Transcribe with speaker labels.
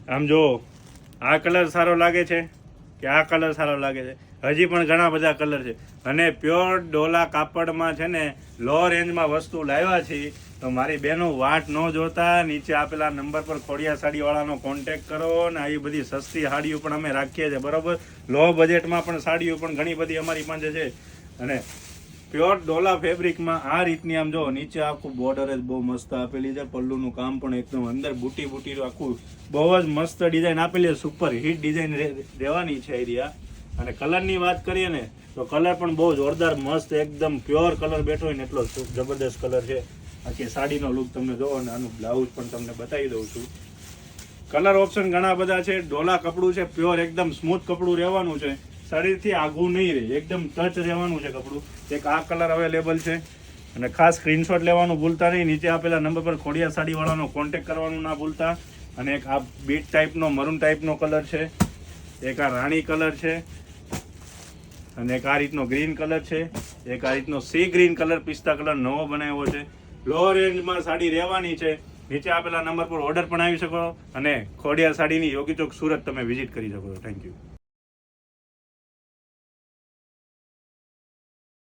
Speaker 1: આમ જો આ કલર સારો લાગે છે કે આ કલર સારો લાગે છે? હજી પણ ઘણા બધા કલર છે અને પ્યોર ડોલા કાપડમાં છે ને લો રેન્જમાં વસ્તુ લાવ્યા છે. તો મારી બહેનો વાટ ન જોતા નીચે આપેલા નંબર પર ખોડિયા સાડીવાળાનો કોન્ટેક્ટ કરો ને આવી બધી સસ્તી સાડીઓ પણ અમે રાખીએ છીએ, બરાબર. લો બજેટમાં પણ સાડીઓ પણ ઘણી બધી અમારી પાસે છે અને પ્યોર ડોલા ફેબ્રિકમાં આ રીતની આમ જો નીચે આખું બોર્ડર જ બહુ મસ્ત આપેલી છે, પલ્લુનું કામ પણ એકદમ અંદર બુટી બુટી આખું બહુ જ મસ્ત ડિઝાઇન આપેલી છે, સુપર હિટ ડિઝાઇન રહેવાની છે એરિયા. અને કલરની વાત કરીએ ને તો કલર પણ બહુ જોરદાર મસ્ત એકદમ પ્યોર કલર બેઠો હોય ને એટલો જબરદસ્ત કલર છે. આખી સાડીનો લુક તમને જોવો ને આનું બ્લાઉઝ પણ તમને બતાવી દઉં છું. કલર ઓપ્શન ઘણા બધા છે. ડોલા કપડું છે, પ્યોર એકદમ સ્મૂથ કપડું રહેવાનું છે, શરીરથી આઘું નહીં રહે, એકદમ ટચ રહેવાનું છે કપડું. એક આ કલર અવેલેબલ છે અને ખાસ સ્ક્રીનશોટ લેવાનું ભૂલતા નહીં. નીચે આપેલા નંબર પર ખોડિયા સાડીવાળાનો કોન્ટેક્ટ કરવાનું ના ભૂલતા. અને એક આ બીટ ટાઈપનો મરૂન ટાઈપનો કલર છે, એક આ રાણી કલર છે અને એક આ રીતનો ગ્રીન કલર છે, એક આ રીતનો સી ગ્રીન કલર પિસ્તા કલર નવો બનાવ્યો છે. લો રેન્જમાં સાડી રહેવાની છે. નીચે આપેલા નંબર પર ઓર્ડર પણ આવી શકો અને ખોડિયા સાડીની યોગી ચોક સુરત તમે વિઝિટ કરી શકો છો. Thank you.